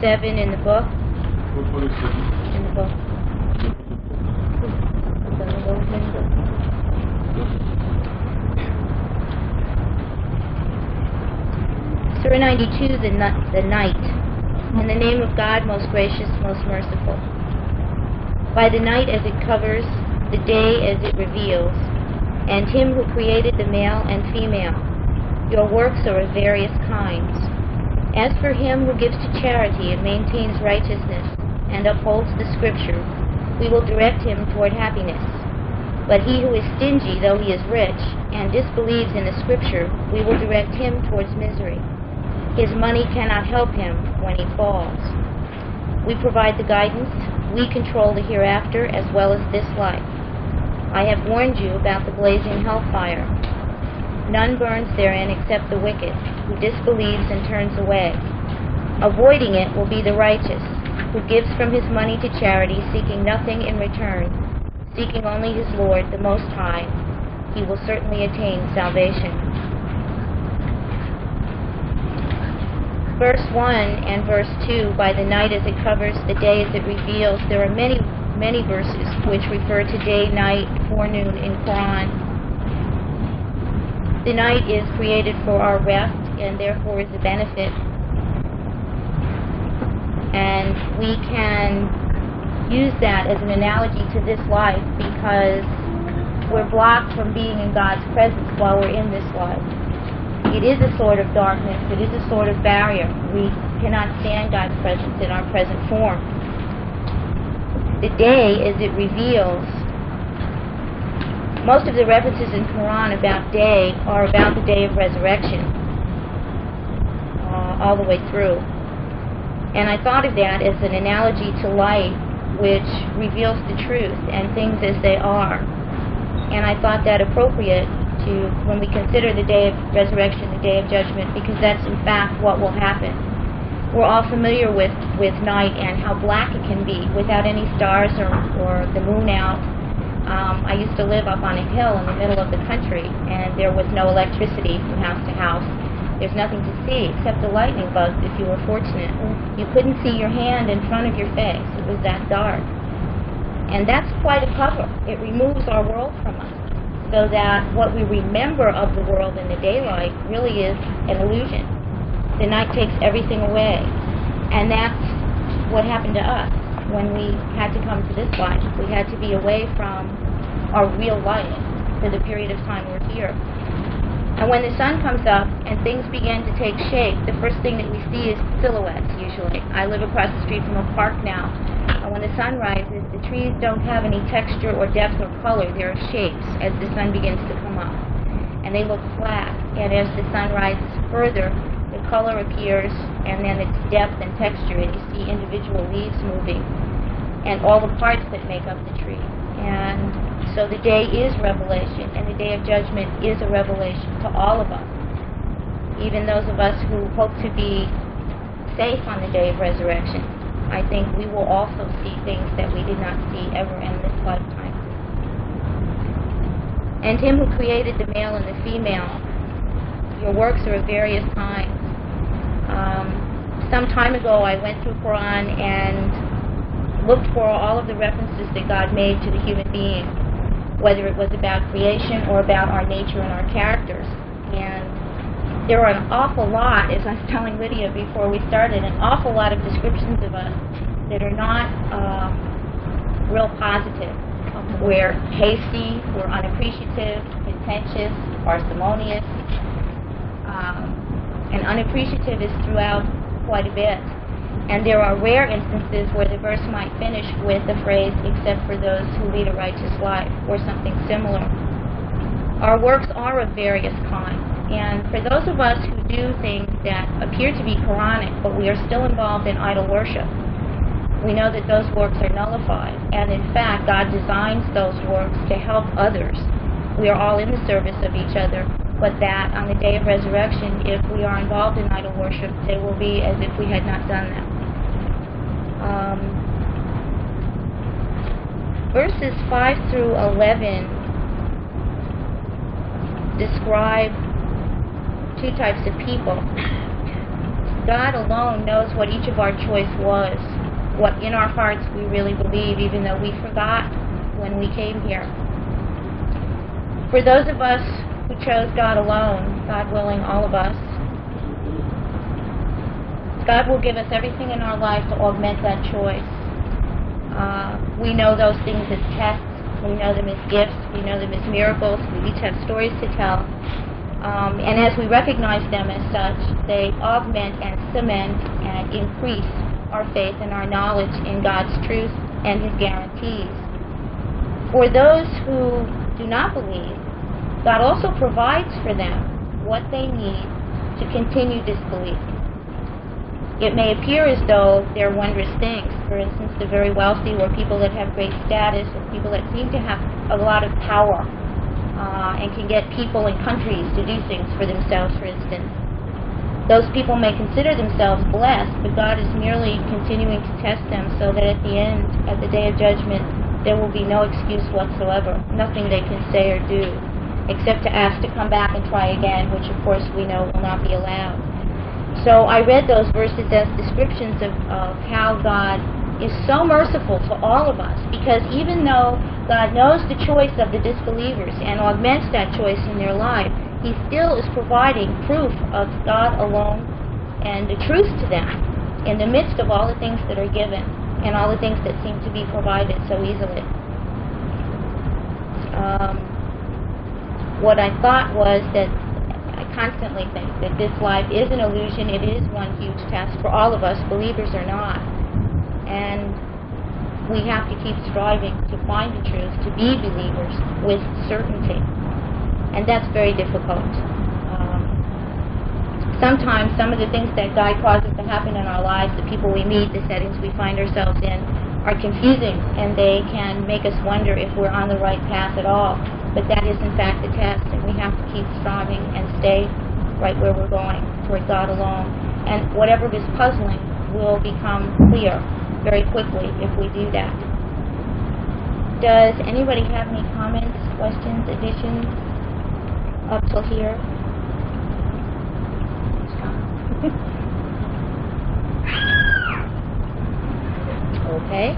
7 in the book. What is it? In the book. Surah 92, the night. In the name of God, most gracious, most merciful. By the night as it covers, the day as it reveals, and him who created the male and female. Your works are of various kinds. As for him who gives to charity and maintains righteousness and upholds the Scripture, we will direct him toward happiness. But he who is stingy, though he is rich, and disbelieves in the Scripture, we will direct him towards misery. His money cannot help him when he falls. We provide the guidance. We control the hereafter as well as this life. I have warned you about the blazing hellfire. None burns therein except the wicked, who disbelieves and turns away. Avoiding it will be the righteous, who gives from his money to charity, seeking nothing in return, seeking only his Lord, the Most High. He will certainly attain salvation. Verse 1 and verse 2, by the night as it covers, the day as it reveals. There are many verses which refer to day, night, forenoon in Quran. The night is created for our rest and therefore is a benefit. And we can use that as an analogy to this life because we're blocked from being in God's presence while we're in this life. It is a sort of darkness. It is a sort of barrier. We cannot stand God's presence in our present form. The day, as it reveals, most of the references in Quran about day are about the day of resurrection, all the way through. And I thought of that as an analogy to light, which reveals the truth and things as they are. And I thought that appropriate to when we consider the day of resurrection, the day of judgment, because that's in fact what will happen. We're all familiar with night and how black it can be without any stars or the moon out. I used to live up on a hill in the middle of the country, and there was no electricity from house to house. There's nothing to see except the lightning bugs if you were fortunate. You couldn't see your hand in front of your face. It was that dark. And that's quite a cover. It removes our world from us, so that what we remember of the world in the daylight really is an illusion. The night takes everything away. And that's what happened to us when we had to come to this life. We had to be away from our real life for the period of time we're here. And when the sun comes up and things begin to take shape, the first thing that we see is silhouettes, usually. I live across the street from a park now, and when the sun rises, the trees don't have any texture or depth or color. There are shapes as the sun begins to come up, and they look flat. And as the sun rises further, the color appears, and then its depth and texture, and you see individual leaves moving, and all the parts that make up the tree. And so the day is revelation, and the day of judgment is a revelation to all of us. Even those of us who hope to be safe on the day of resurrection, I think we will also see things that we did not see ever in this lifetime. And him who created the male and the female, your works are of various kinds. Some time ago I went through Quran and looked for all of the references that God made to the human being, whether it was about creation or about our nature and our characters. And there are an awful lot, as I was telling Lydia before we started, an awful lot of descriptions of us that are not real positive. We're hasty, we're unappreciative, contentious, parsimonious, and unappreciative is throughout quite a bit. And there are rare instances where the verse might finish with the phrase, except for those who lead a righteous life, or something similar. Our works are of various kinds. And for those of us who do things that appear to be Quranic, but we are still involved in idol worship, we know that those works are nullified. And in fact, God designs those works to help others. We are all in the service of each other, but that on the day of resurrection, if we are involved in idol worship, it will be as if we had not done that. Verses 5 through 11 describe two types of people. God alone knows what each of our choice was, what in our hearts we really believe, even though we forgot when we came here. For those of us who chose God alone, God willing, all of us, God will give us everything in our life to augment that choice. We know those things as tests. We know them as gifts. We know them as miracles. We each have stories to tell. And as we recognize them as such, they augment and cement and increase our faith and our knowledge in God's truth and His guarantees. For those who do not believe, God also provides for them what they need to continue disbelief. It may appear as though they're wondrous things. For instance, the very wealthy, or people that have great status, or people that seem to have a lot of power and can get people and countries to do things for themselves, for instance. Those people may consider themselves blessed, but God is merely continuing to test them so that at the end, at the day of judgment, there will be no excuse whatsoever, nothing they can say or do, except to ask to come back and try again, which of course we know will not be allowed. So I read those verses as descriptions of how God is so merciful to all of us, because even though God knows the choice of the disbelievers and augments that choice in their life, He still is providing proof of God alone and the truth to them in the midst of all the things that are given and all the things that seem to be provided so easily. What I thought was that I constantly think that this life is an illusion. It is one huge test for all of us, believers or not. And we have to keep striving to find the truth, to be believers with certainty. And that's very difficult. Sometimes some of the things that God causes to happen in our lives, the people we meet, the settings we find ourselves in, are confusing, and they can make us wonder if we're on the right path at all. But that is in fact the test, and we have to keep striving and stay right where we're going, toward God alone. And whatever is puzzling will become clear very quickly if we do that. Does anybody have any comments, questions, additions up till here? Okay.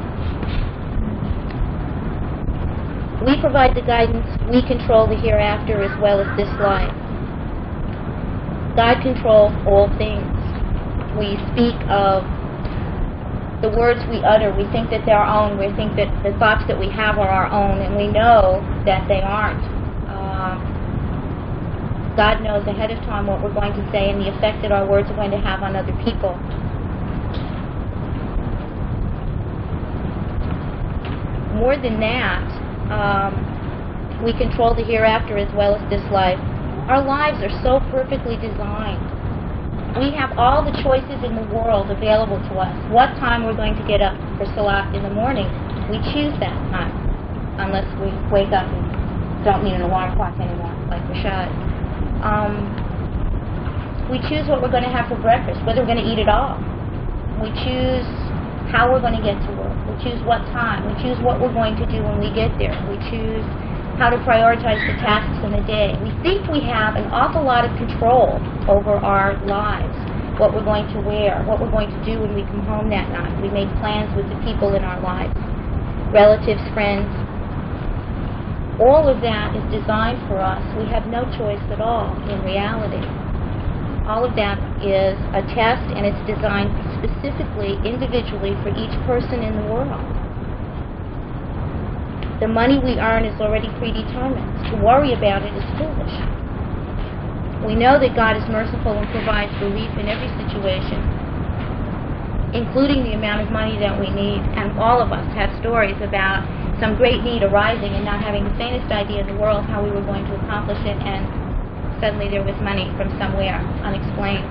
We provide the guidance. We control the hereafter as well as this life. God controls all things. We speak of the words we utter. We think that they're our own. We think that the thoughts that we have are our own, and we know that they aren't. God knows ahead of time what we're going to say and the effect that our words are going to have on other people. More than that, we control the hereafter as well as this life. Our lives are so perfectly designed. We have all the choices in the world available to us. What time we're going to get up for Salat in the morning, we choose that time, unless we wake up and don't need an alarm clock anymore, like Rashad. We choose what we're going to have for breakfast, whether we're going to eat at all. We choose how we're going to get to work. We choose what time. We choose what we're going to do when we get there. We choose how to prioritize the tasks in the day. We think we have an awful lot of control over our lives, what we're going to wear, what we're going to do when we come home that night. We make plans with the people in our lives, relatives, friends. All of that is designed for us. We have no choice at all in reality. All of that is a test, and it's designed specifically, individually, for each person in the world. The money we earn is already predetermined. To worry about it is foolish. We know that God is merciful and provides relief in every situation, including the amount of money that we need. And all of us have stories about some great need arising and not having the faintest idea in the world how we were going to accomplish it, and suddenly there was money from somewhere, unexplained.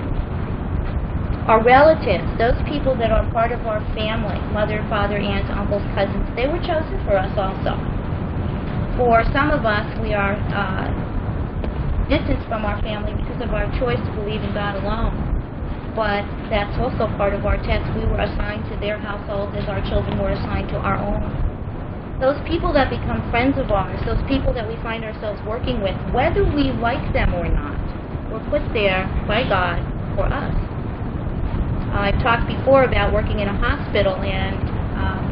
Our relatives, those people that are part of our family, mother, father, aunts, uncles, cousins, they were chosen for us also. For some of us, we are distanced from our family because of our choice to believe in God alone. But that's also part of our test. We were assigned to their household as our children were assigned to our own. Those people that become friends of ours, those people that we find ourselves working with, whether we like them or not, were put there by God for us. I've talked before about working in a hospital, and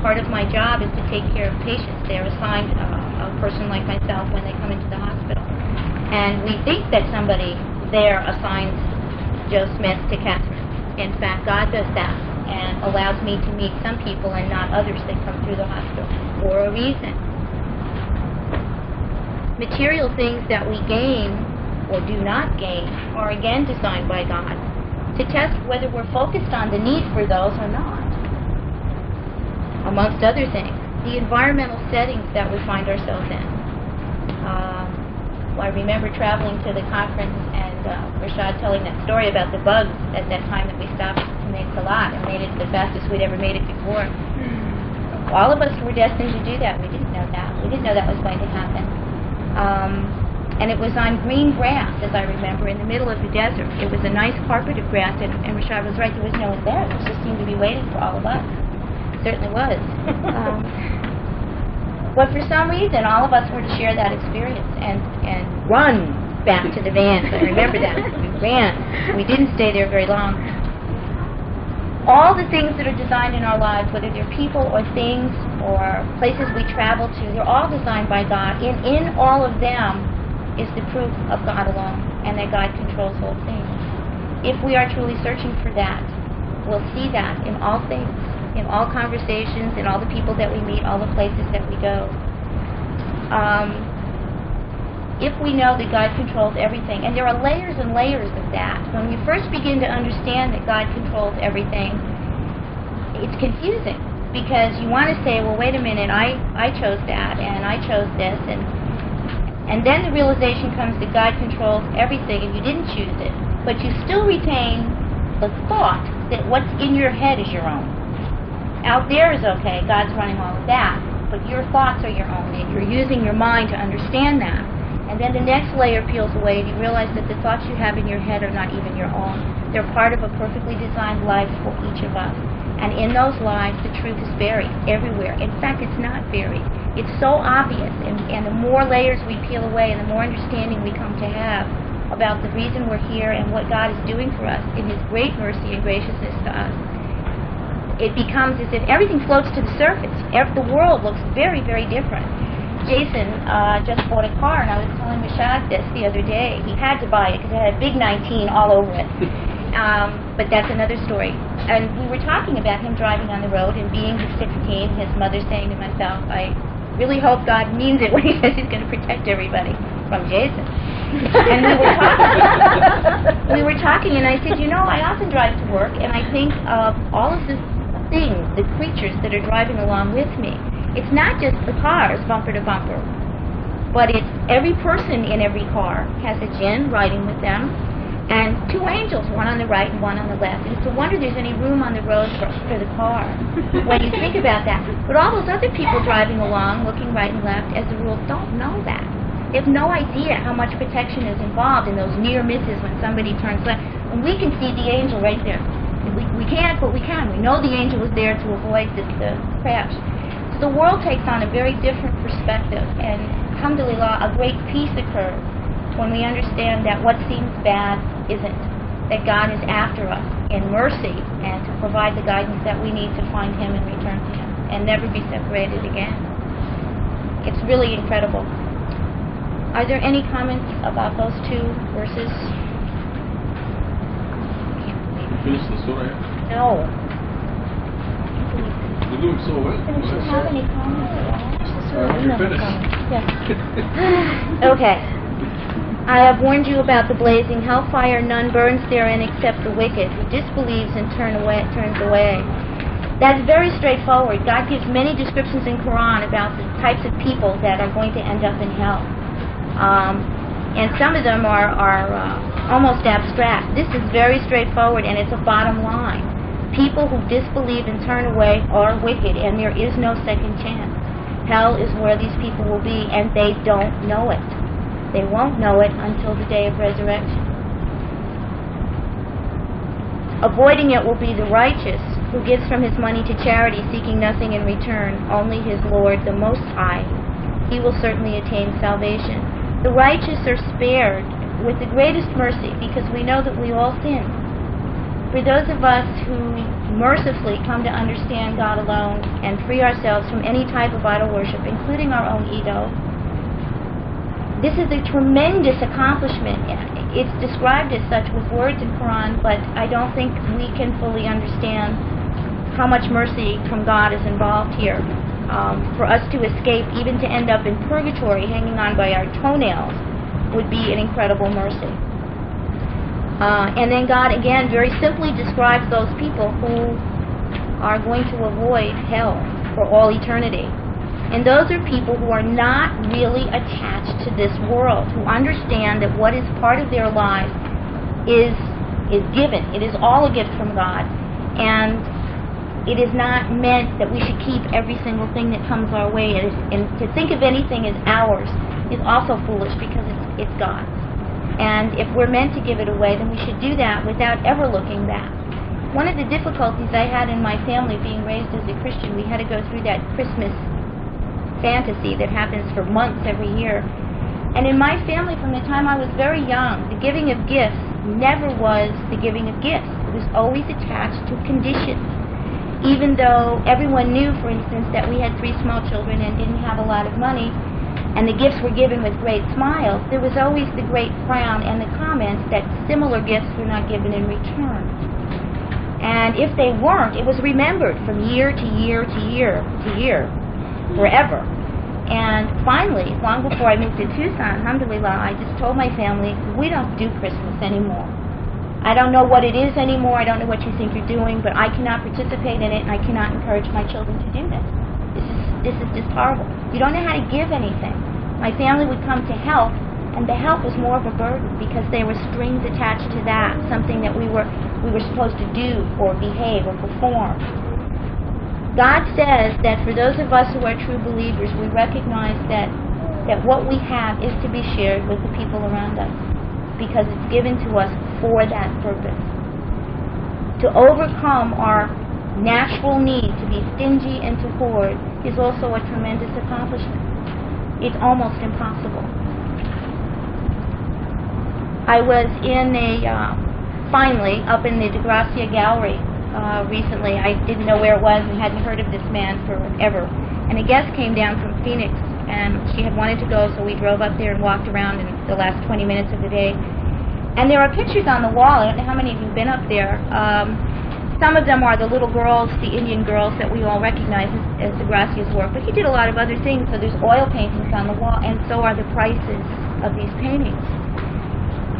part of my job is to take care of patients. They're assigned a person like myself when they come into the hospital. And we think that somebody there assigns Joe Smith to Kathryn. In fact, God does that and allows me to meet some people and not others that come through the hospital for a reason. Material things that we gain or do not gain are again designed by God to test whether we're focused on the need for those or not. Amongst other things, the environmental settings that we find ourselves in. I remember traveling to the conference and Rashad telling that story about the bugs at that time that we stopped to make salat and made it the fastest we'd ever made it before. All of us were destined to do that. We didn't know that. We didn't know that was going to happen. And it was on green grass, as I remember, in the middle of the desert. It was a nice carpet of grass, and Rashad was right. There was no one there. It just seemed to be waiting for all of us. It certainly was. But for some reason, all of us were to share that experience and run back to the van. I remember that. We ran. We didn't stay there very long. All the things that are designed in our lives, whether they're people or things or places we travel to, they're all designed by God. In all of them is the proof of God alone, and that God controls all things. If we are truly searching for that, we'll see that in all things, in all conversations, in all the people that we meet, all the places that we go. If we know that God controls everything, and there are layers and layers of that, when we first begin to understand that God controls everything, it's confusing, because you want to say, well, wait a minute, I chose that, and I chose this, and then the realization comes that God controls everything, and you didn't choose it, but you still retain the thought that what's in your head is your own. Out there is okay, God's running all of that, but your thoughts are your own, and you're using your mind to understand that. And then the next layer peels away, and you realize that the thoughts you have in your head are not even your own. They're part of a perfectly designed life for each of us. And in those lives, the truth is buried everywhere. In fact, it's not buried. It's so obvious, and the more layers we peel away, and the more understanding we come to have about the reason we're here and what God is doing for us in His great mercy and graciousness to us, it becomes as if everything floats to the surface. The world looks very, very different. Jason just bought a car, and I was telling Rashad this the other day. He had to buy it because it had a big 19 all over it. But that's another story. And we were talking about him driving on the road and being 16, his mother saying to myself, I really hope God means it when He says He's going to protect everybody from Jason. And we were talking, and I said, you know, I often drive to work, and I think of all of the things, the creatures that are driving along with me. It's not just the cars, bumper to bumper, but it's every person in every car has a jinn riding with them, and two angels, one on the right and one on the left. And it's a wonder there's any room on the road for the car when you think about that. But all those other people driving along, looking right and left, as a rule, don't know that. They have no idea how much protection is involved in those near misses when somebody turns left. And we can see the angel right there. We can't, but we can. We know the angel was there to avoid the crash. So the world takes on a very different perspective, and alhamdulillah, a great peace occurs when we understand that what seems bad isn't, that God is after us in mercy and to provide the guidance that we need to find Him and return to Him and never be separated again. It's really incredible. Are there any comments about those two verses? Finish the surah yet? No. You're doing so well. Do you have any comments at all? You're finished. Yes. Okay. I have warned you about the blazing hellfire. None burns therein except the wicked, who disbelieves and turns away. That's very straightforward. God gives many descriptions in Quran about the types of people that are going to end up in hell. And some of them are almost abstract. This is very straightforward, and it's a bottom line. People who disbelieve and turn away are wicked, and there is no second chance. Hell is where these people will be, and they don't know it. They won't know it until the day of resurrection. Avoiding it will be the righteous, who gives from his money to charity, seeking nothing in return, only his Lord, the Most High. He will certainly attain salvation. The righteous are spared with the greatest mercy, because we know that we all sin. for those of us who mercifully come to understand God alone and free ourselves from any type of idol worship, including our own ego, this is a tremendous accomplishment. It's described as such with words in Quran, but I don't think we can fully understand how much mercy from God is involved here. For us to escape, even to end up in purgatory, hanging on by our toenails, would be an incredible mercy. And then God, again, very simply describes those people who are going to avoid hell for all eternity. And those are people who are not really attached to this world, who understand that what is part of their lives is given. It is all a gift from God. And it is not meant that we should keep every single thing that comes our way. And to think of anything as ours is also foolish, because it's God's. And if we're meant to give it away, then we should do that without ever looking back. One of the difficulties I had in my family, being raised as a Christian, we had to go through that Christmas fantasy that happens for months every year. And in my family, from the time I was very young, the giving of gifts never was the giving of gifts. It was always attached to conditions. Even though everyone knew, for instance, that we had 3 small children and didn't have a lot of money, and the gifts were given with great smiles, there was always the great frown and the comments that similar gifts were not given in return. And if they weren't, it was remembered from year to year to year to year, forever. And finally, long before I moved to Tucson, alhamdulillah, I just told my family, we don't do Christmas anymore. I don't know what it is anymore. I don't know what you think you're doing, but I cannot participate in it, and I cannot encourage my children to do this. This is just horrible. You don't know how to give anything. My family would come to help, and the help was more of a burden because there were strings attached to that, something that we were supposed to do or behave or perform. God says that for those of us who are true believers, we recognize that what we have is to be shared with the people around us, because it's given to us for that purpose. To overcome our natural need to be stingy and to hoard is also a tremendous accomplishment. It's almost impossible. I was finally up in the De Gracia Gallery recently. I didn't know where it was and hadn't heard of this man forever. And a guest came down from Phoenix, and she had wanted to go, so we drove up there and walked around in the last 20 minutes of the day. And there are pictures on the wall. I don't know how many of you have been up there. Some of them are the little girls, the Indian girls that we all recognize as De Gracia's work. But he did a lot of other things. So there's oil paintings on the wall, and so are the prices of these paintings.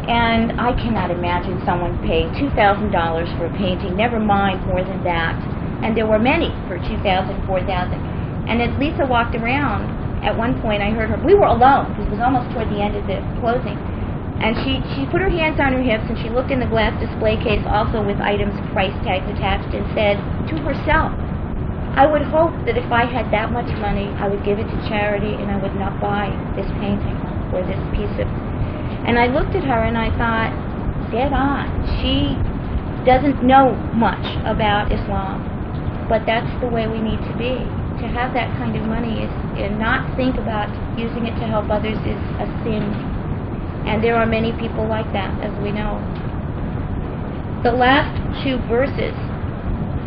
And I cannot imagine someone paying $2,000 for a painting, never mind more than that. And there were many for $2,000, $4,000. And as Lisa walked around, at one point I heard her, we were alone, because it was almost toward the end of the closing, and she put her hands on her hips and she looked in the glass display case, also with items, price tags attached, and said to herself, I would hope that if I had that much money, I would give it to charity and I would not buy this painting or this piece of... And I looked at her and I thought, dead on. She doesn't know much about Islam, but that's the way we need to be. To have that kind of money and not think about using it to help others is a sin. And there are many people like that, as we know. The last 2 verses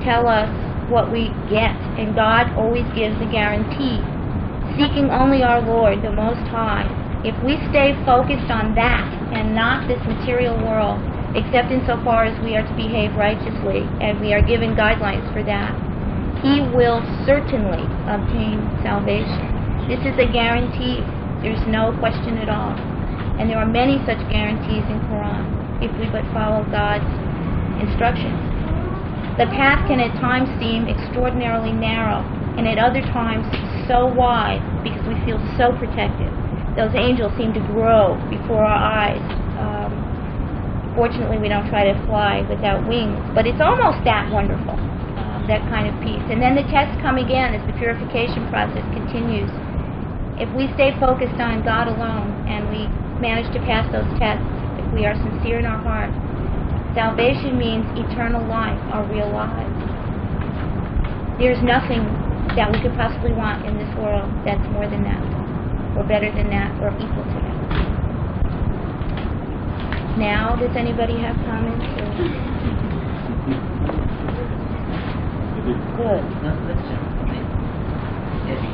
tell us what we get, and God always gives a guarantee. Seeking only our Lord, the Most High. If we stay focused on that and not this material world, except insofar as we are to behave righteously, and we are given guidelines for that, He will certainly obtain salvation. This is a guarantee. There's no question at all. And there are many such guarantees in Quran, if we but follow God's instructions. The path can at times seem extraordinarily narrow, and at other times so wide, because we feel so protected. Those angels seem to grow before our eyes. Fortunately, we don't try to fly without wings, but it's almost that wonderful, that kind of peace. And then the tests come again as the purification process continues. If we stay focused on God alone, and we manage to pass those tests, if we are sincere in our heart, salvation means eternal life, our real lives. There's nothing that we could possibly want in this world that's more than that, or better than that, or equal to that. Now, does anybody have comments? Good. Not question. Yes.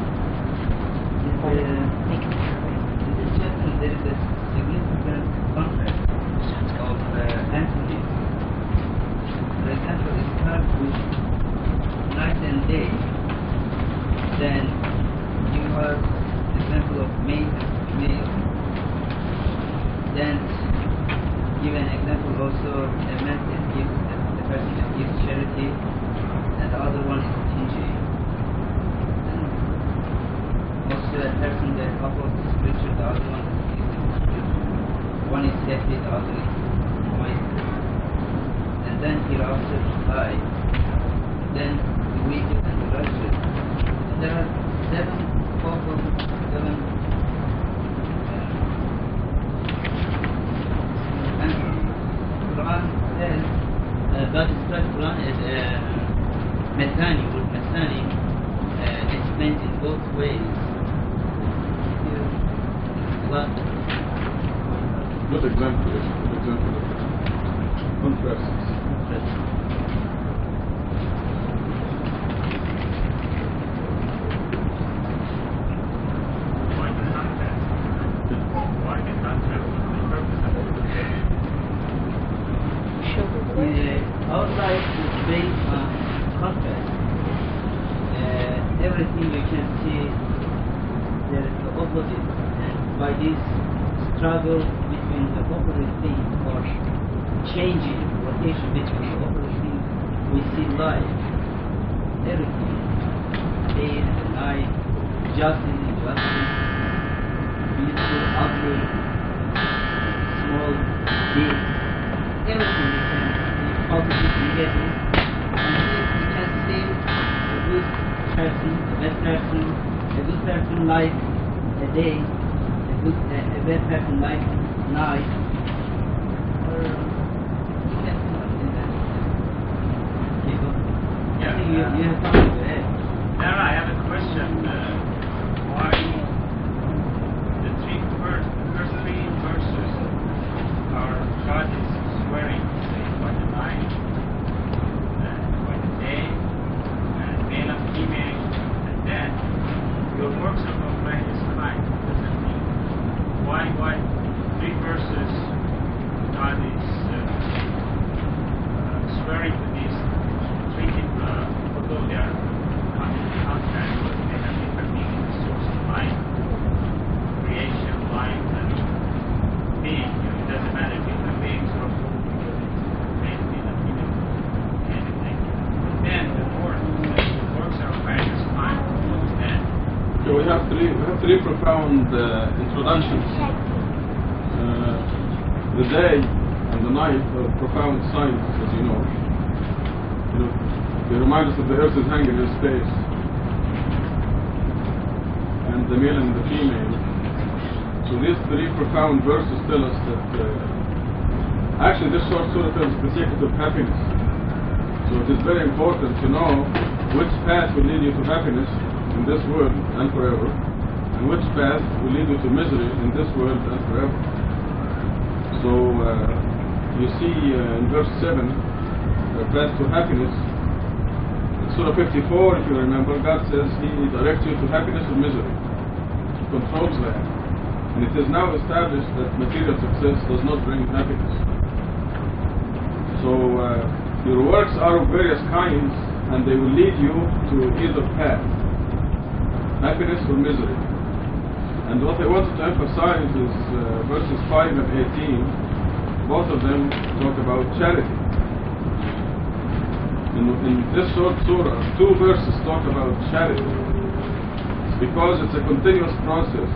In this chapter there is a significant contrast of antonyms. For example, it starts with night and day. Then you have example of male and female. Then give an example also a man that gives the person that gives charity, and the other one is stingy. And also a person that offers scripture, the other one is scripture. One is happy, the other is noisy. And then hereafter lie. Then the wicked and the righteous. And there are seven and Quran says God describes Quran as Methani or Methani explained in both ways. Good example. Contrasts. Our life is based on contrast. Everything you can see, there is the opposite, and by this struggle between the opposite things or changing rotation between the opposite things, we see life. Everything, day and night, justice, injustice, beautiful, ugly, small, big, everything we can see, positive, negative, and this we can see a good person, a bad person, a good person like a day, a bad person like night, or you can see something like that. I think you have something to add. Now I have a question. Why the first three verses are God is swearing, say, by the night, by the day, and male and female, and then your works are of various kinds. What does that mean? Why three verses God is swearing to these three people, although they are contract, but they have different meanings, source of life, creation, life, and being. It doesn't matter, human beings or male, female, anything. But then the works are of various kinds. And So we have three profound introductions. The day and the night are profound signs, as you know. They remind us that the earth is hanging in space, and the male and the female. So these three profound verses tell us that actually this short surah tells the secret of happiness. So it is very important to know which path will lead you to happiness in this world and forever, and which path will lead you to misery in this world and forever. So you see in verse 7, the path to happiness. Surah 54, if you remember, God says He directs you to happiness or misery. He controls that. And it is now established that material success does not bring happiness. So your works are of various kinds, and they will lead you to either path, happiness or misery. And what I wanted to emphasize is verses 5 and 18, both of them talk about charity. In this short surah, two verses talk about charity. It's because it's a continuous process.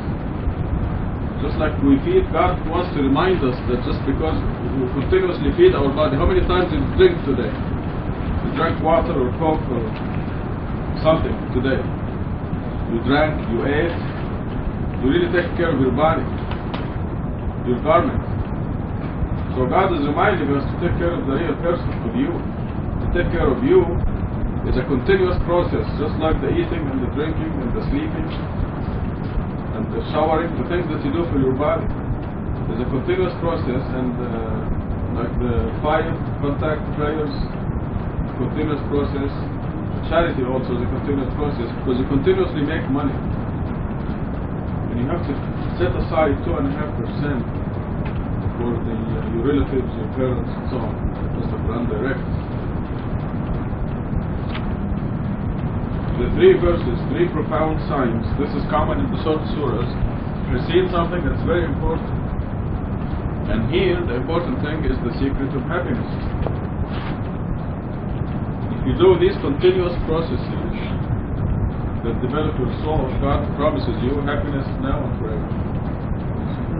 Just like we feed, God wants to remind us that just because we continuously feed our body, how many times did you drink today? You drank water or Coke or something today. You drank, you ate, you really take care of your body, your garment. So God is reminding us to take care of the real person, of you. To take care of you is a continuous process, just like the eating and the drinking and the sleeping and the showering, the things that you do for your body. It's a continuous process, and like the fire contact prayers, continuous process, charity also is a continuous process, because you continuously make money. And you have to set aside 2.5% for your relatives, your parents, and so on. Just like indirect. The 3 verses, 3 profound signs, this is common in the short surahs, precede something that's very important. And here, the important thing is the secret of happiness. If you do these continuous processes that develop your soul, God promises you happiness now and forever.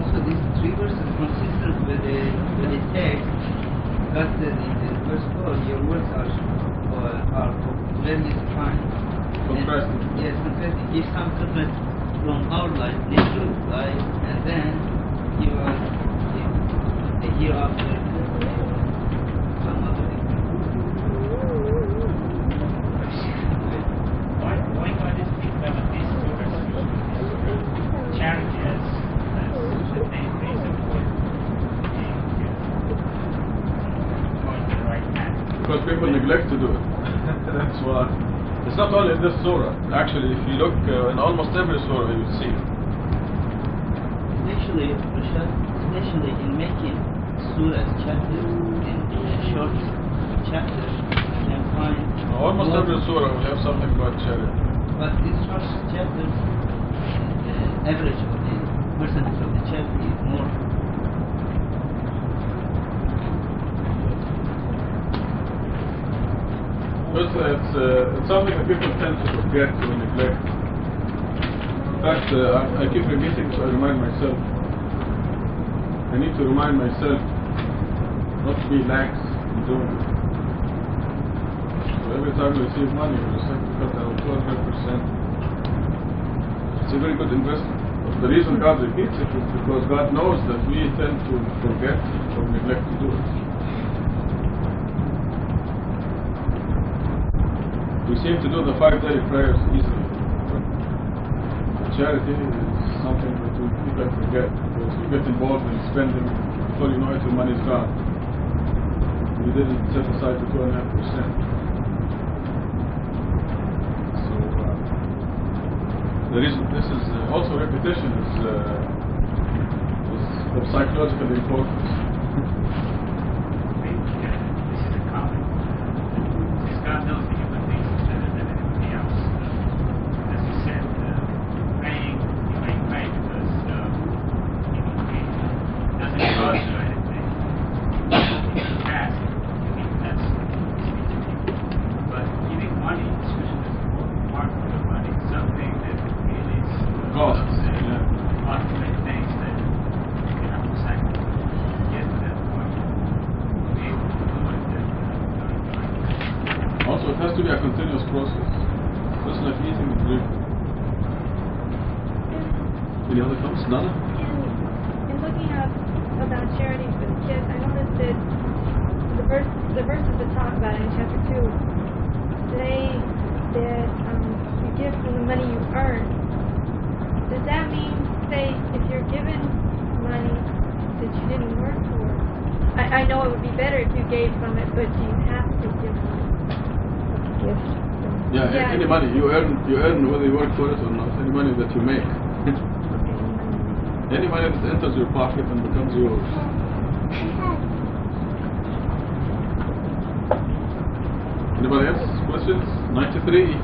Also, these 3 verses consistent with the text. God said in verse 4, your words are of various kinds. Contrasting. Yes, contrasting. Give some contrast from our life, natural life, and then give us the hereafter some other example. Why God is develop these surahs charity as the main reason for being going to the right path? Because people neglect to do it. That's why. It's not only in this surah. Actually, if you look in almost every surah, you will see it. Especially, Rashad, especially in making surahs chapters, in short chapters, you can find Almost more, every surah will have something about charity. but these short chapters, the average of the percentage of the chapter is more. It's something that people tend to forget or neglect. In fact, I keep repeating, so I remind myself. I need to remind myself not to be lax in doing it. So every time we receive money, we just have to cut down 2.5%. It's a very good investment. But the reason God repeats it is because God knows that we tend to forget or neglect to do it. We seem to do the 5 daily prayers easily. Charity is something that we can forget, because you get involved in spending, before you know it, your money is gone. You didn't set aside the 2.5%. So the reason this is also repetition is of psychological importance. This is a common. Because God knows the human beings better than anybody else. As you said, praying, you may pray because he doesn't cost you anything. You ask, that's but giving money, especially the part of the money, is something that really is Costs, yeah. ultimate things that you have to sacrifice to get to that point. To be able to do it at Also, it has to be a continuous process, just like eating and drinking. Any other comments? Nana? In looking up about charity for the kids, I noticed that the verses that talk about it in chapter 2 say that you give from the money you earn. Does that mean, say, if you're given money that you didn't work for? I know it would be better if you gave from it, but do you have to give from it? Yeah, any money you earn whether you work for it or not, any money that you make. Any money that enters your pocket and becomes yours. Anybody else? Questions? 93.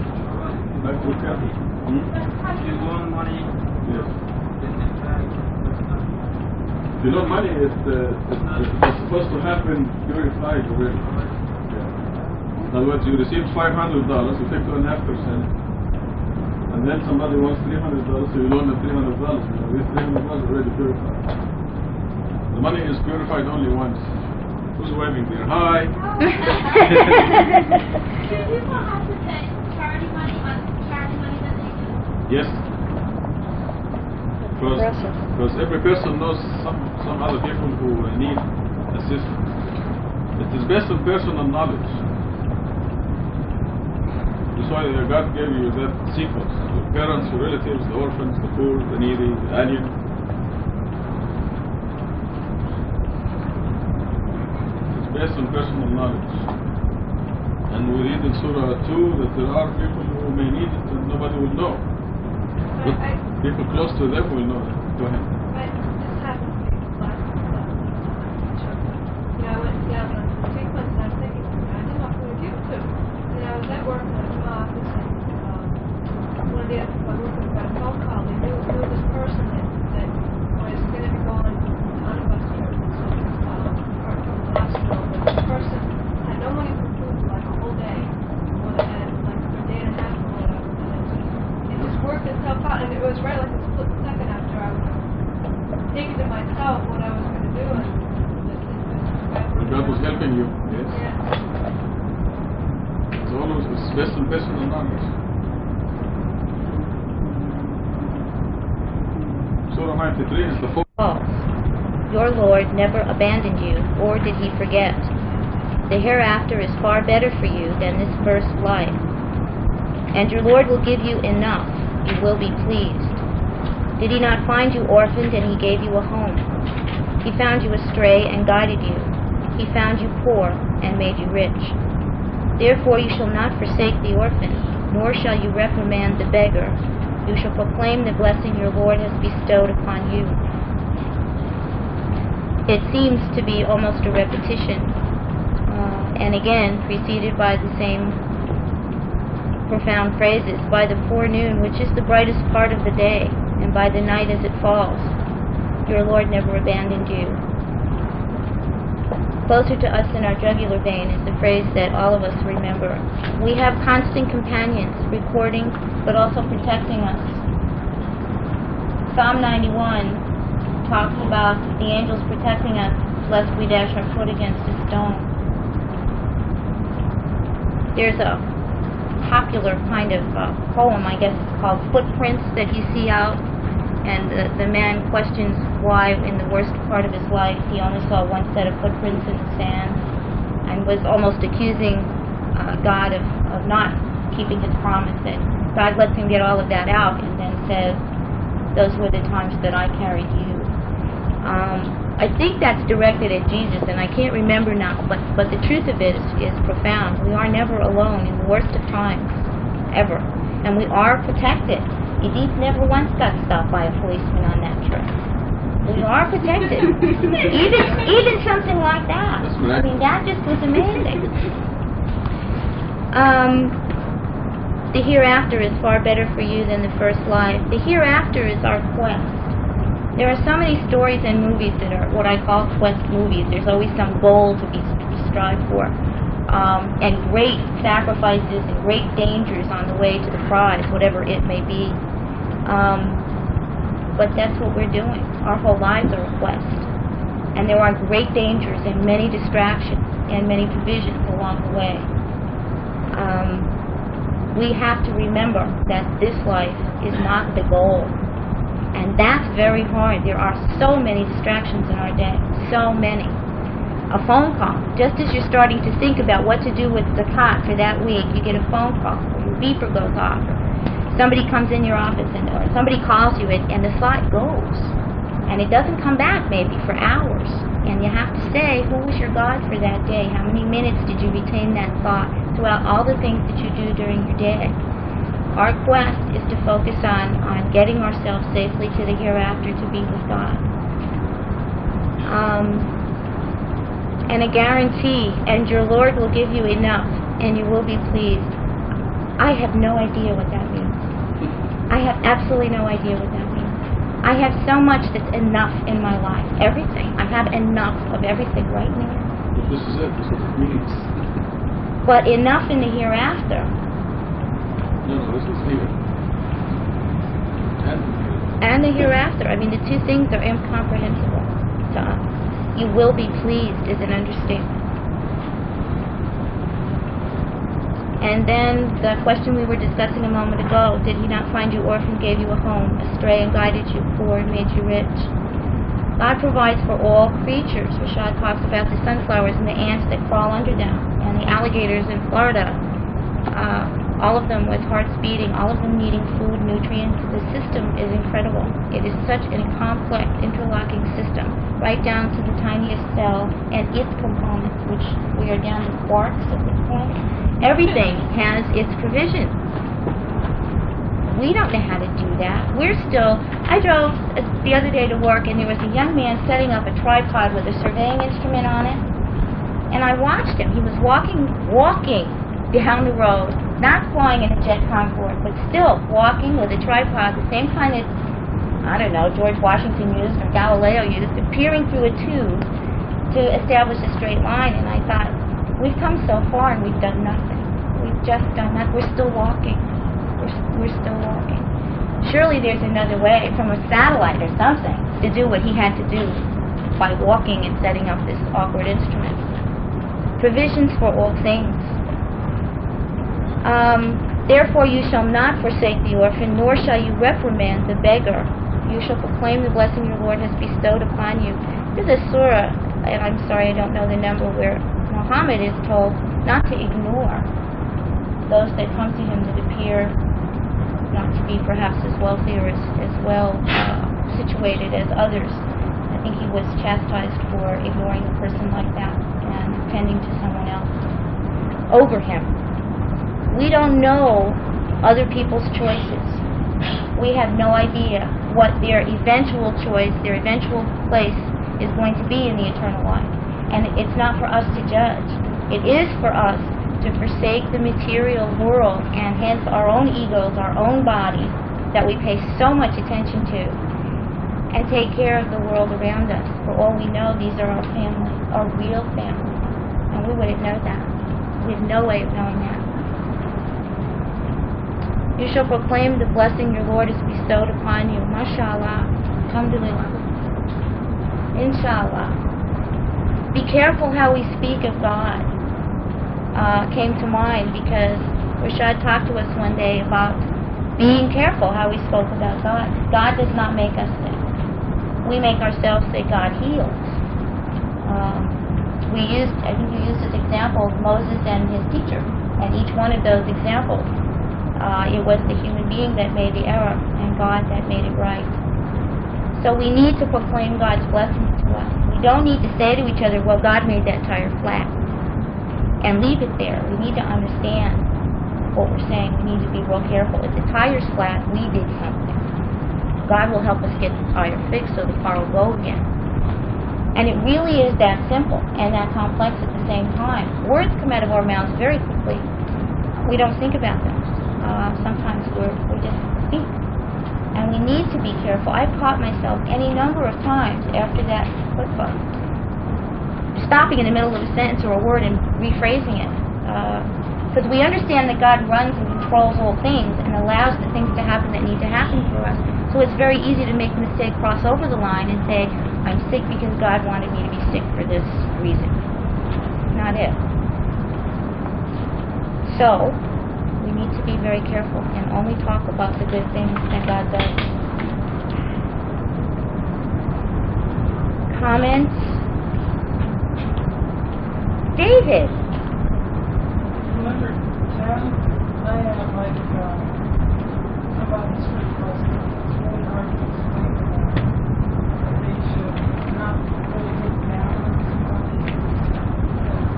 Back to Kathy. If you loan money, Yes. then it's back. If you loan money, it's supposed to happen purified already. Yeah. In other words, you received $500, you take 2.5%, and then somebody wants $300, so you loan them $300. This $300 is already purified. The money is purified only once. Who's waving there? Hi. Do people have to pay charity money on charity money that they do? Yes. Because every person knows some other people who need assistance. It is based on personal knowledge. That's why God gave you that sequence. Your parents, your relatives, the orphans, the poor, the needy, the alien. It's based on personal knowledge. And we read in Surah 2 that there are people who may need it and nobody will know. But people close to them will know that. Go ahead. This happened to me last church. I went down on the sequence and I was thinking, I didn't know who to give it to. I was at work in my office and one of the other workers got a phone call. They knew this person that was going to be going on a bus trip from the hospital. But this person had no money for food for like a whole day, and like a day and a half or whatever. And it just worked itself out. And it was right like a split second after I was thinking to myself what I was going to do. And God was helping you. Yes. Yeah. It's always it's best and personal knowledge. Surah 93 is the fourth. False. Your Lord never abandoned you, or did he forget. The hereafter is far better for you than this first life. And your Lord will give you enough. You will be pleased. Did he not find you orphaned and he gave you a home? He found you astray and guided you. He found you poor and made you rich. Therefore you shall not forsake the orphan, nor shall you reprimand the beggar. You shall proclaim the blessing your Lord has bestowed upon you. It seems to be almost a repetition, and again preceded by the same profound phrases. By the forenoon, which is the brightest part of the day, and by the night as it falls, your Lord never abandoned you. Closer to us in our jugular vein is the phrase that all of us remember. We have constant companions, recording, but also protecting us. Psalm 91 talks about the angels protecting us, lest we dash our foot against a stone. There's a popular kind of poem, I guess it's called Footprints, that you see out, and the man questions why in the worst part of his life he only saw one set of footprints in the sand, and was almost accusing God of not keeping his promise. And God lets him get all of that out and then says, those were the times that I carried you. I think that's directed at Jesus, and I can't remember now, but the truth of it is profound. We are never alone in the worst of times, ever. And we are protected. Edith never once got stopped by a policeman on that trip. We are protected. even something like that. I mean, that just was amazing. The hereafter is far better for you than the first life. The hereafter is our quest. There are so many stories and movies that are what I call quest movies. There's always some goal to be strived for, and great sacrifices and great dangers on the way to the prize, whatever it may be. But that's what we're doing. Our whole lives are a quest. And there are great dangers and many distractions and many divisions along the way. We have to remember that this life is not the goal. And that's very hard. There are so many distractions in our day. So many. A phone call. Just as you're starting to think about what to do with Zakat for that week, you get a phone call, or your beeper goes off, or somebody comes in your office, or somebody calls you, and the thought goes. And it doesn't come back maybe for hours. And you have to say, who was your God for that day? How many minutes did you retain that thought throughout all the things that you do during your day? Our quest is to focus on getting ourselves safely to the hereafter to be with God. And a guarantee, and your Lord will give you enough, and you will be pleased. I have no idea what that means. I have absolutely no idea what that means. I have so much that's enough in my life. Everything. I have enough of everything right now. This is it. This is what it means. But enough in the hereafter. No, this is here. And the hereafter. I mean, the two things are incomprehensible to us. You will be pleased is an understatement. And then the question we were discussing a moment ago, did he not find you orphan, gave you a home, astray and guided you, poor and made you rich? God provides for all creatures. Rashad talks about the sunflowers and the ants that crawl under them, and the alligators in Florida. all of them with hearts beating, all of them needing food, nutrients. The system is incredible. It is such a complex, interlocking system, right down to the tiniest cell and its components, which we are down to quarks at this point. Everything has its provision. We don't know how to do that. I drove the other day to work, and there was a young man setting up a tripod with a surveying instrument on it. And I watched him. He was walking down the road, not flying in a jet Concorde, but still walking with a tripod, the same kind that, I don't know, George Washington used or Galileo used, peering through a tube to establish a straight line. And I thought, we've come so far and we've done nothing. We've just done nothing. We're still walking. We're still walking. Surely there's another way, from a satellite or something, to do what he had to do by walking and setting up this awkward instrument. Provisions for all things. Therefore you shall not forsake the orphan, nor shall you reprimand the beggar. You shall proclaim the blessing your Lord has bestowed upon you. There's a surah, and I'm sorry I don't know the number, where Muhammad is told not to ignore those that come to him that appear not to be perhaps as wealthy or as well situated as others. I think he was chastised for ignoring a person like that and tending to someone else over him. We don't know other people's choices. We have no idea what their eventual choice, their eventual place is going to be in the eternal life. And it's not for us to judge. It is for us to forsake the material world and hence our own egos, our own bodies that we pay so much attention to, and take care of the world around us. For all we know, these are our families, our real families. And we wouldn't know that. We have no way of knowing that. You shall proclaim the blessing your Lord has bestowed upon you. MashaAllah. Alhamdulillah. Inshallah. Be careful how we speak of God. Came to mind because Rashad talked to us one day about being careful how we spoke about God. God does not make us sick. We make ourselves say God heals. I think you used this example of Moses and his teacher, and each one of those examples, it was the human being that made the error and God that made it right. So we need to proclaim God's blessings to us. We don't need to say to each other, well, God made that tire flat, and leave it there. We need to understand what we're saying. We need to be real careful. If the tire's flat, we did something. God will help us get the tire fixed so the car will go again. And it really is that simple and that complex at the same time. Words come out of our mouths very quickly. We don't think about them. Sometimes we just speak. And we need to be careful. I've caught myself any number of times after that flip phone, stopping in the middle of a sentence or a word and rephrasing it. Because we understand that God runs and controls all things and allows the things to happen that need to happen for us. So it's very easy to make a mistake, cross over the line, and say, I'm sick because God wanted me to be sick for this reason. Not it. So, we need to be very careful and only talk about the good things that God does. Comments? David. Number 10, I have like about this week was it's really hard to explain to them that they should not really look down on somebody because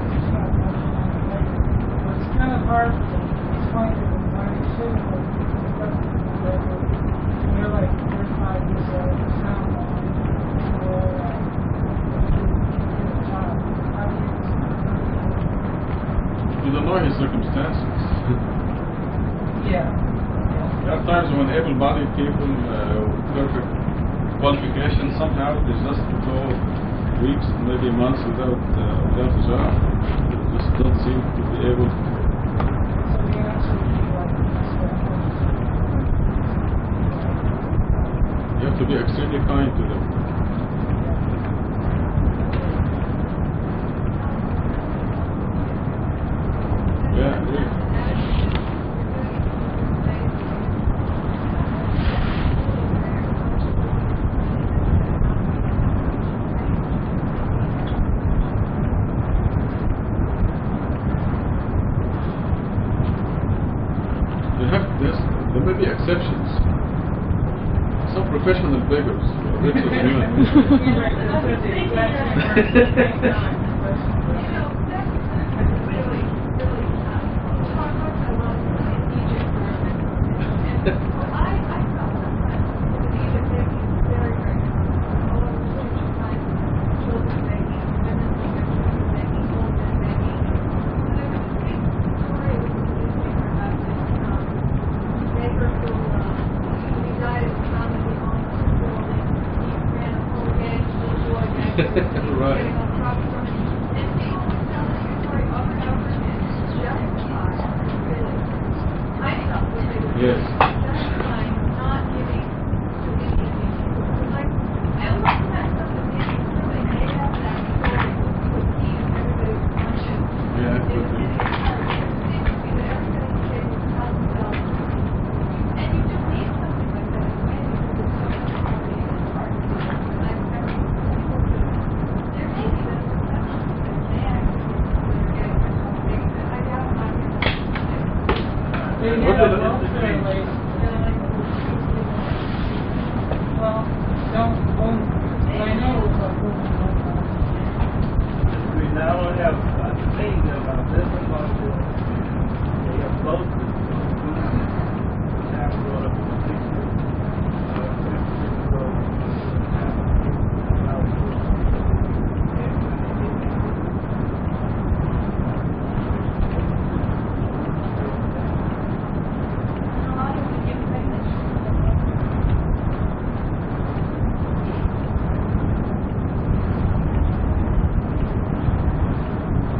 it's not much on the way. But it's kind of hard to explain to them why they should look whatever. They're like 35 years old, they sound long, or a child. How do you explain that? You don't know his circumstances. Yeah. There are times when able-bodied people with perfect qualifications somehow they just go weeks, maybe months without a job. They just don't seem to be able. So the answer would be like You have to be extremely kind to them. Yeah, really. There may be exceptions. Some professional beggars who are rich as Right. Yes. Yeah, it could be. We now have a thing about this about the they are both have brought up the picture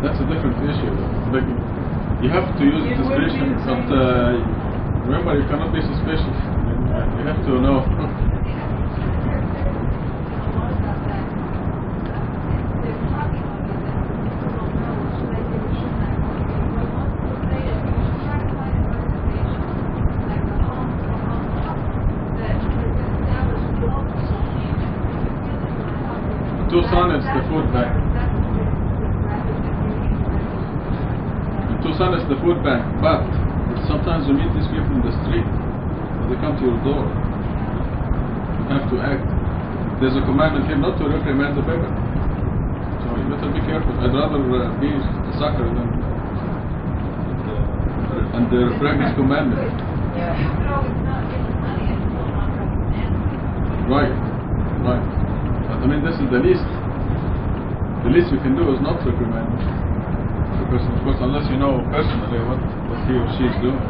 That's a different issue. Like, you have to use discretion, but remember, you cannot be suspicious. You have to know. Tucson is the food bank. Tucson is the food bank, but sometimes you meet these people in the street. They come to your door. You have to act. There's a commandment here not to reprimand the beggar. So you better be careful. I'd rather be a sucker than and the previous commandment. Right, right. But I mean, this is the least. The least we can do is not reprimand. Because of course, unless you know personally what he or she is doing.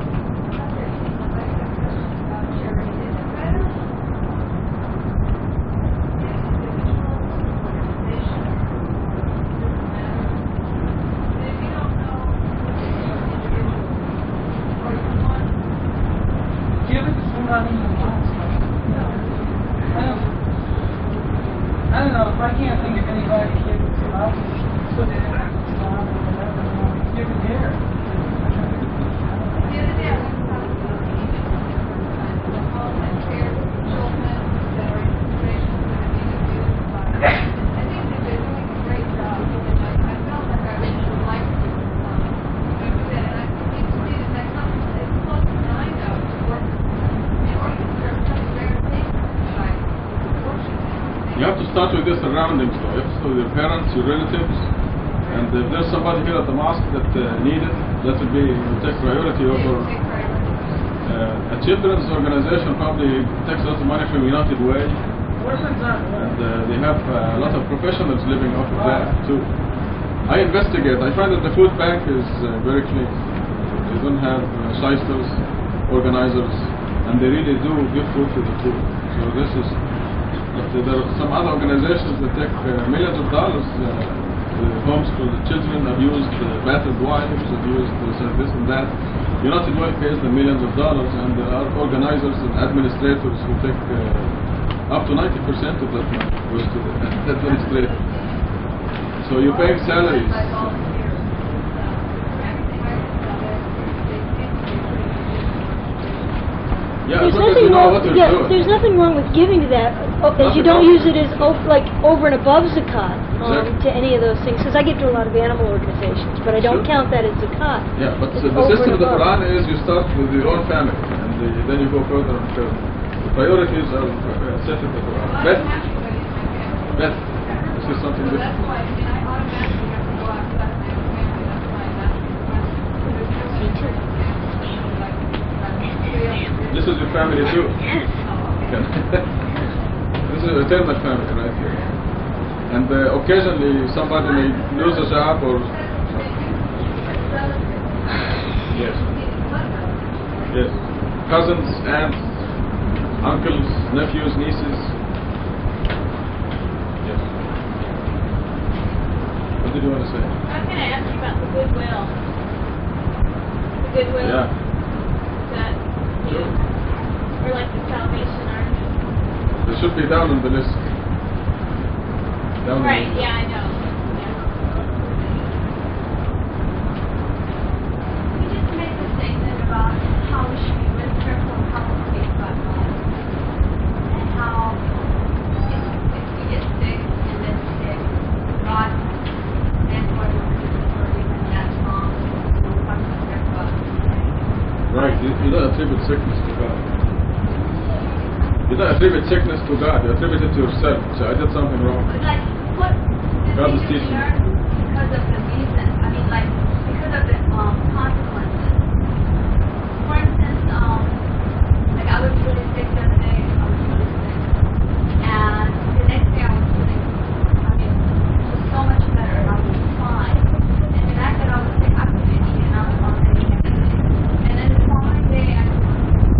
Give it to somebody who wants it. I don't know, if I can't think of anybody to give it to, I'll just put it in a salon or whatever. Give it here. You have to start with your surroundings, though. You have to start with your parents, your relatives, and if there's somebody here at the mosque that need it, that will be take priority over. A children's organization probably takes a lot of money from United Way, and they have a lot of professionals living off of that too. I investigate. I find that the food bank is very clean. They don't have shysters, organizers, and they really do give food to the poor. So this is. But there are some other organizations that take millions of dollars, homeschool the children, abused battered wives, abused this and that. United Way pays them millions of dollars, and there are organizers and administrators who take up to 90% of that money goes to the administrator. So you're paying salaries. Yeah, as long as you know what they're doing. There's nothing wrong with giving to that, as you don't use it as like over and above zakat to any of those things. Because I give to a lot of animal organizations, but I don't count that as zakat. Yeah, but the system of the Quran is you start with your own family, and then you go further and further. The priorities are set in the Quran. Beth? Beth, this is something different. This is your family too. This is eternal family right here. And occasionally somebody may lose a job or... Yes. Yes. Cousins, aunts, uncles, nephews, nieces. Yes. What did you want to say? I was going to ask you about the goodwill. The goodwill. Yeah. That you, or like the Salvation Army. They should be down on the list. Down Right, on the list. yeah, I know. Yeah. You just made the statement about how we should be really careful how we speak about God. And how if we get sick and then sick, God then what is or even that's wrong. We're talking about God. Right, you don't attribute sickness to God. You don't attribute sickness to God, you attribute it to yourself. So I did something wrong. But like, what God is did you teaching. learn because of the reason? I mean, like, because of the consequences. For instance, like I was really sick the other day. I was really sick, and the next day I was feeling, I mean, just so much better. I was fine. And the night that I was sick, I couldn't eat, and I was already sick. And then the following day, I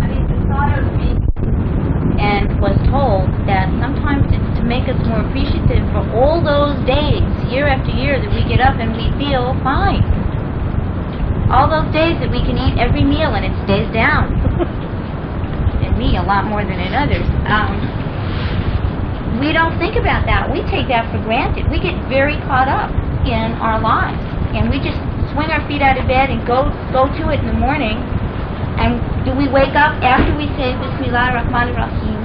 mean, the thought of being and was told that sometimes it's to make us more appreciative for all those days, year after year, that we get up and we feel fine. All those days that we can eat every meal and it stays down. And me, a lot more than in others. We don't think about that. We take that for granted. We get very caught up in our lives. And we just swing our feet out of bed and go to it in the morning. And do we wake up after we say Bismillah ar-Rahman ar-Rahim?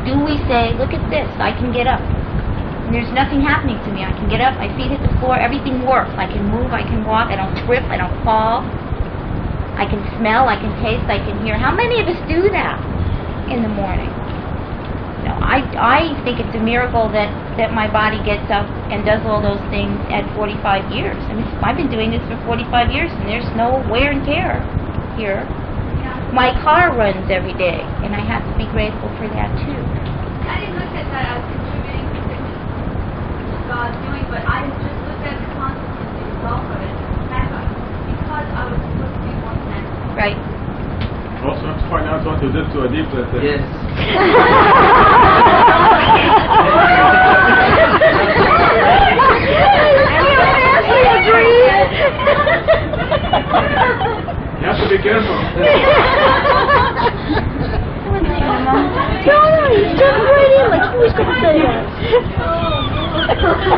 Do we say, look at this, I can get up. And there's nothing happening to me. I can get up, my feet hit the floor, everything works. I can move, I can walk, I don't trip, I don't fall. I can smell, I can taste, I can hear. How many of us do that in the morning? No, I think it's a miracle that my body gets up and does all those things at 45 years. I mean, I've been doing this for 45 years and there's no wear and tear here. My car runs every day, and I have to be grateful for that too. I didn't look at that as contributing to sickness to God's doing, but I just looked at the consequence, the result of it, because I was supposed to be more thankful. Right. Also have to find out what you did to Adib that day. Yes. You have to be careful. He's just right in, like he was going to say that.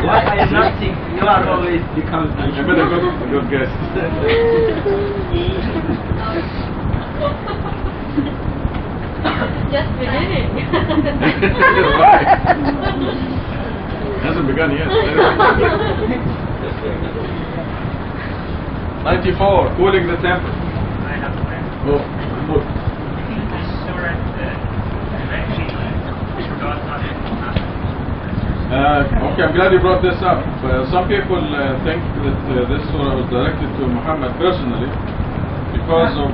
Why I am not sick? You are always become sick. I better go to good guess. Just beginning. Right. Hasn't begun yet. 94, cooling the temple. I have a question. Oh, good. This surah mentioned God not in Okay, I'm glad you brought this up. Some people think that this surah was directed to Muhammad personally because of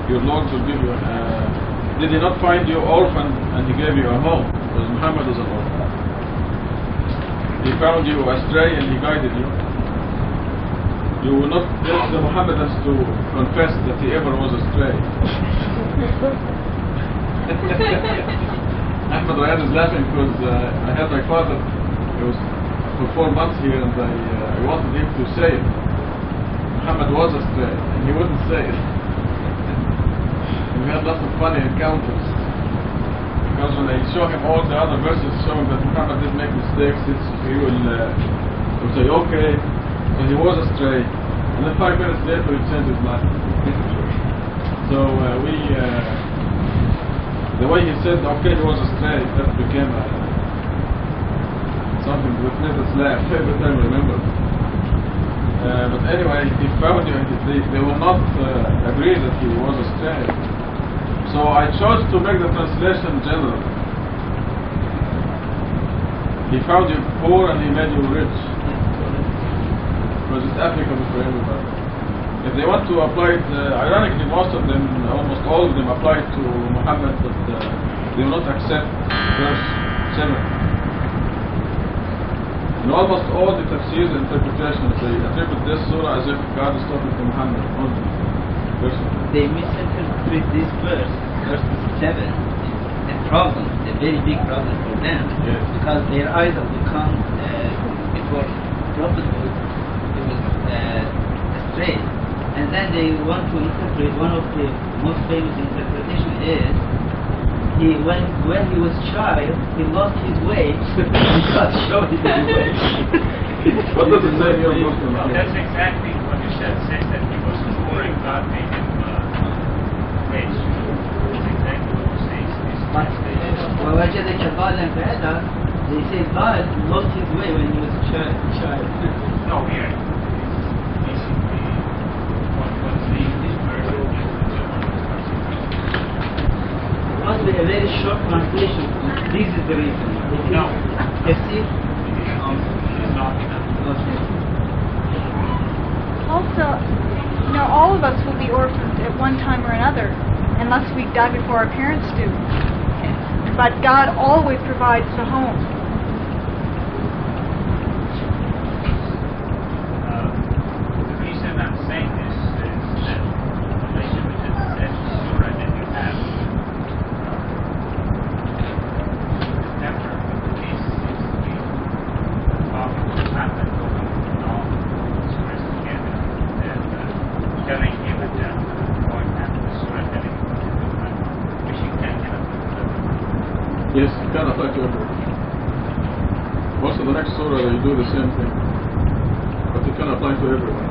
your Lord will give you. Did he not find you orphan and he gave you a home? Because Muhammad is an orphan. He found you astray and he guided you. You will not get the Muhammadans to confess that he ever was astray. Ahmed Rayyan is laughing because I had my father, he was for 4 months here, and I wanted him to say it. Muhammad was astray, and he wouldn't say it. And we had lots of funny encounters. Because when I show him all the other verses showing that Muhammad did make mistakes, he will say, okay, so he was astray. And then 5 minutes later he changed his mind. So the way he said, okay, he was astray, that became something that made us laugh every time I remember. But anyway, he found you, and they will not agree that he was a stray. So I chose to make the translation general. He found you poor and he made you rich. Because it's applicable for everybody. If they want to apply it, ironically most of them, almost all of them apply it to Muhammad, but they will not accept verse 7. In almost all the tafsirs and interpretations, they attribute this surah as if God is talking to Muhammad only. They misinterpret this verse 7, a problem, a very big problem for them, yes. Because their idol become, before prophethood, it was astray. And then they want to interpret, one of the most famous interpretation is, when he was child, he lost his way, so God showed him the way. What does it say here? That's exactly what you said that he was poor and God made him rich. That's exactly what it says. وَوَجَدَكَ ضَالًا فَهَدَى. They say God lost his way when he was a child. No, here. Basically, what this verse Must be a very short translation. This is the reason. No. You see? It's not enough. Also, all of us will be orphans at one time or another, unless we die before our parents do. But God always provides the home. The reason I'm saying this is that in relation with the surah that you have, telling him at that point after the surah telling him what to do, wishing that cannot be delivered. Yes, it can apply to everyone. Also the next surah they do the same thing. But it can apply to everyone.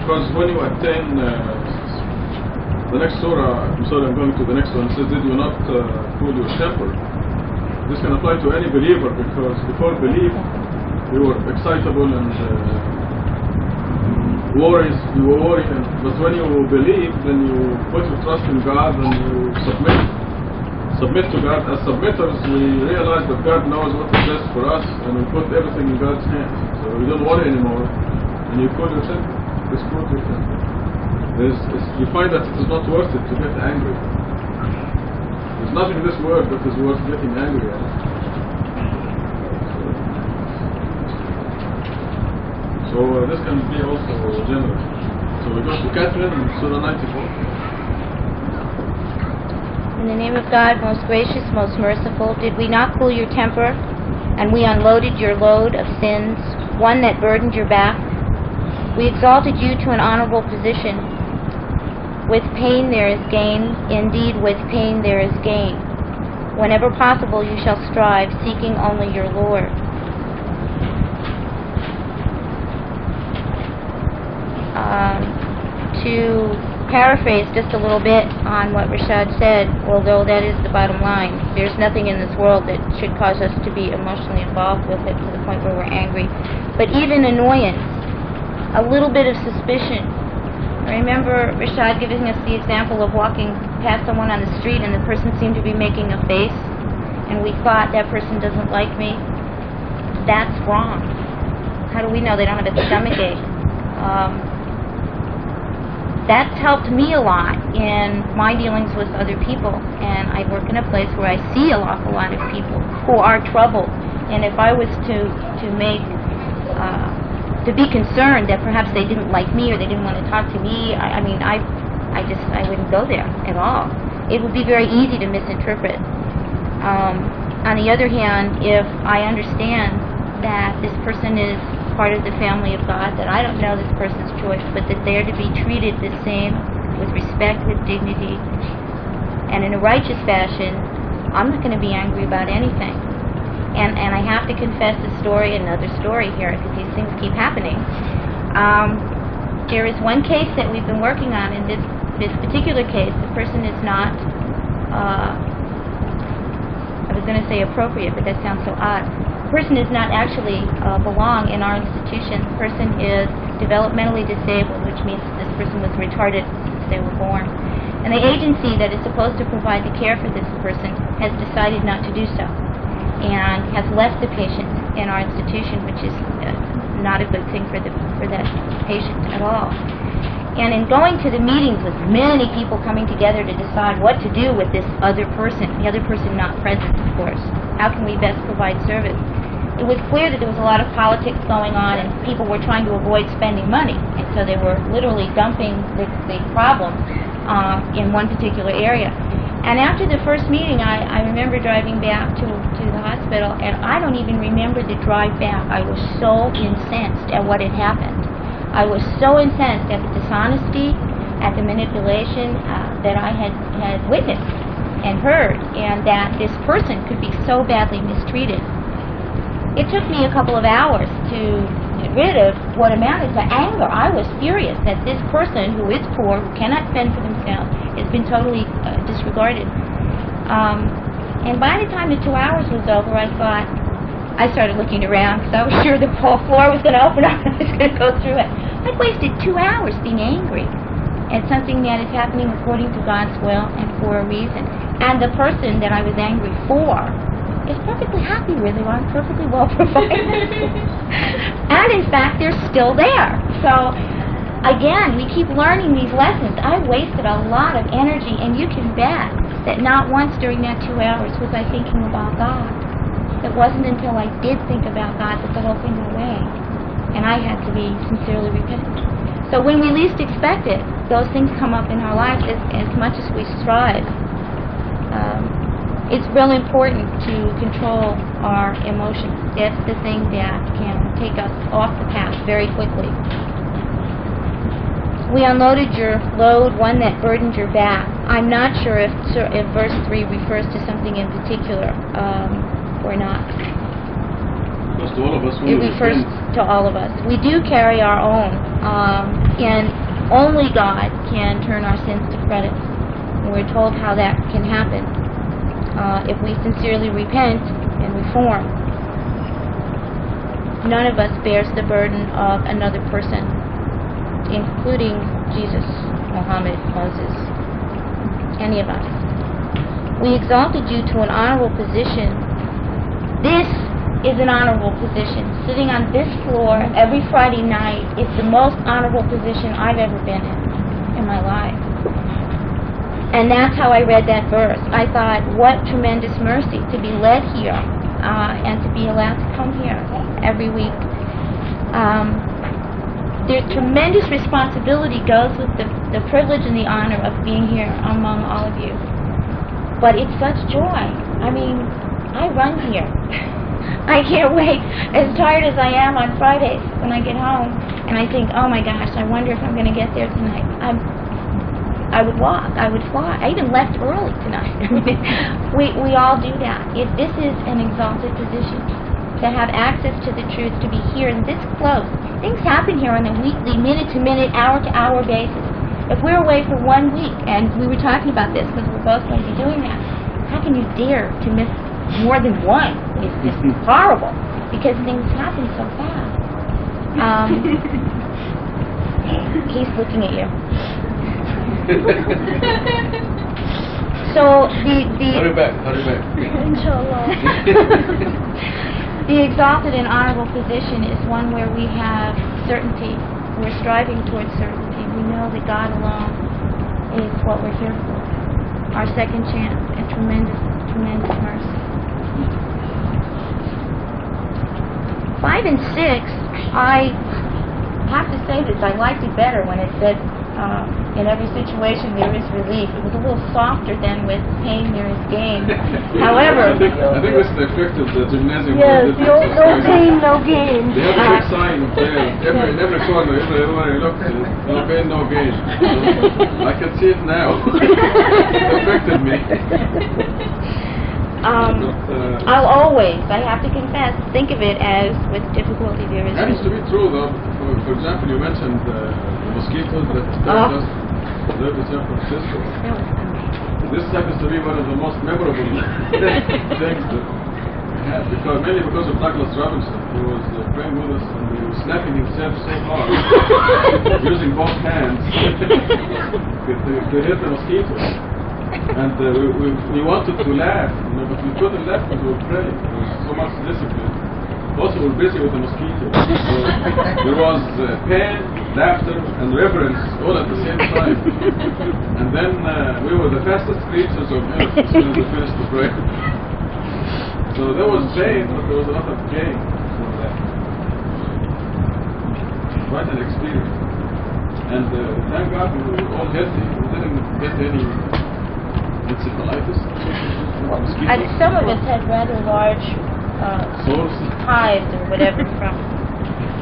Because when you attain the next surah, I'm sorry, I'm going to the next one, it says, did you not cool your temper? This can apply to any believer, because before belief you were excitable and you were worried, but when you believe, then you put your trust in God and you submit to God. As submitters, we realize that God knows what is best for us, and we put everything in God's hands. So we don't worry anymore, and you cool your temper, disprove your temper. You find that it is not worth it to get angry. There's nothing in this world that is worth getting angry at. So this can be also general. So we go to Kathryn in Surah 94. In the name of God, most gracious, most merciful, did we not cool your temper, and we unloaded your load of sins, one that burdened your back? We exalted you to an honorable position. With pain there is gain, indeed with pain there is gain. Whenever possible you shall strive, seeking only your Lord. To paraphrase just a little bit on what Rashad said, although that is the bottom line, there's nothing in this world that should cause us to be emotionally involved with it to the point where we're angry. But even annoyance, a little bit of suspicion. I remember Rashad giving us the example of walking past someone on the street and the person seemed to be making a face, and we thought that person doesn't like me. That's wrong. How do we know they don't have a stomachache? That's helped me a lot in my dealings with other people, and I work in a place where I see an awful lot of people who are troubled, and if I was to be concerned that perhaps they didn't like me or they didn't want to talk to me, I wouldn't go there at all. It would be very easy to misinterpret. On the other hand, if I understand that this person is part of the family of God, that I don't know this person's choice, but that they are to be treated the same, with respect, with dignity, and in a righteous fashion, I'm not going to be angry about anything. And I have to confess another story here, because these things keep happening. There is one case that we've been working on. In this particular case, the person is not, I was going to say appropriate, but that sounds so odd. The person does not actually belong in our institution. The person is developmentally disabled, which means this person was retarded since they were born. And the agency that is supposed to provide the care for this person has decided not to do so, and has left the patient in our institution, which is not a good thing for that patient at all. And in going to the meetings with many people coming together to decide what to do with this other person, the other person not present, of course, how can we best provide service? It was clear that there was a lot of politics going on, and people were trying to avoid spending money, and so they were literally dumping the problem in one particular area. And after the first meeting, I remember driving back to the hospital, and I don't even remember the drive back. I was so incensed at what had happened. I was so incensed at the dishonesty, at the manipulation that I had witnessed and heard, and that this person could be so badly mistreated. It took me a couple of hours to get rid of what amounted to anger. I was furious that this person, who is poor, who cannot fend for themselves, has been totally disregarded. And by the time the 2 hours was over, I started looking around because I was sure the whole floor was going to open up and I was going to go through it. I'd wasted 2 hours being angry at something that is happening according to God's will and for a reason. And the person that I was angry for is perfectly happy where they are, perfectly well provided. And in fact, they're still there. So again, we keep learning these lessons. I wasted a lot of energy, and you can bet that not once during that 2 hours was I thinking about God. It wasn't until I did think about God that the whole thing went away, and I had to be sincerely repentant. So when we least expect it, those things come up in our lives as much as we strive. It's really important to control our emotions. It's the thing that can take us off the path very quickly. We unloaded your load, one that burdened your back. I'm not sure if verse 3 refers to something in particular or not. Because to all of us, it refers to all of us. We do carry our own, and only God can turn our sins to credit. And we're told how that can happen if we sincerely repent and reform. None of us bears the burden of another person, including Jesus, Muhammad, Moses, any of us. We exalted you to an honorable position. This is an honorable position. Sitting on this floor every Friday night is the most honorable position I've ever been in my life. And that's how I read that verse. I thought, what tremendous mercy to be led here and to be allowed to come here every week. There's tremendous responsibility goes with the privilege and the honor of being here among all of you. But it's such joy. I mean, I run here. I can't wait. As tired as I am on Fridays when I get home, and I think, oh my gosh, I wonder if I'm going to get there tonight. I would walk. I would fly. I even left early tonight. we all do that. This is an exalted position. To have access to the truth, to be here and this close. Things happen here on a weekly, minute-to-minute, hour-to-hour basis. If we're away for 1 week, and we were talking about this because we're both going to be doing that, how can you dare to miss more than one? It's just horrible because things happen so fast. He's looking at you. So hurry back. Inshallah. The exalted and honorable position is one where we have certainty. We're striving towards certainty. We know that God alone is what we're here for. Our second chance and tremendous, tremendous mercy. 5 and 6, I have to say this, I liked it better when it said, in every situation there is relief. It was a little softer than with pain there is gain. However, I think it's the effect of the gymnasium. Yes, no pain, no gain. They have a big sign up there, in every corner, everywhere you look, no pain, no gain. So I can see it now. It affected me. I'll always, I have to confess, think of it as with difficulty there is Happens to be true though. For example, you mentioned the mosquitoes that disturbed us there in San Francisco. This happens to be one of the most memorable things. had, mainly because of Douglas Robinson, who was praying with us, and he was slapping himself so hard, using both hands to hit the mosquitoes. And we wanted to laugh, but we couldn't laugh because we were praying. There was so much discipline. Also, we were busy with the mosquitoes. So there was pain, laughter, and reverence all at the same time. And then we were the fastest creatures of earth as soon as we finished the prayer. So there was pain, but there was a lot of gain from that. Quite an experience. And thank God we were all healthy. We didn't get any encephalitis. Some of us had rather large hives or whatever from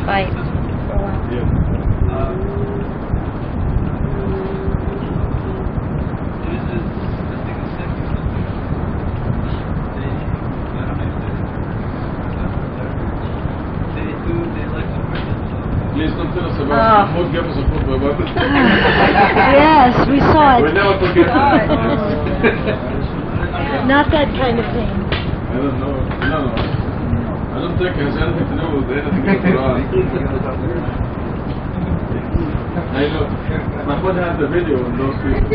bites for a while. Yeah. Please don't tell us about what gave us a food about it. Yes, we saw it. We never forget that. Not that kind of thing. I don't know. No. I don't think it has anything to do with anything in the Quran. I know. My phone had the video on those people.